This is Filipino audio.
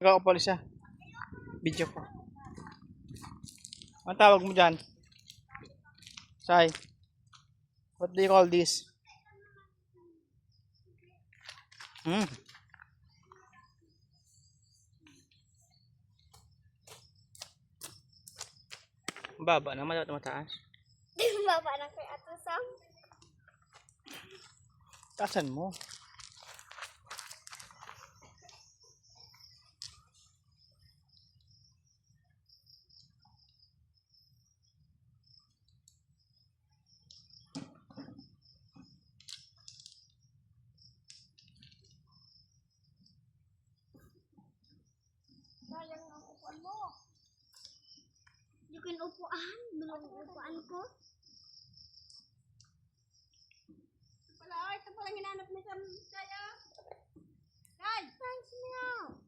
Nagkakapali siya. Video ko. Ang tawag mo dyan? Sai. What do you call this? Baba naman, dapat mataas. Baba na kay Ato Sam. Taasan mo. Sayang ang upuan mo. Yukin upuan. Belum upuan ko. Wala, ito palang hinanap ni Sam. Kaya. Guys, thanks me out.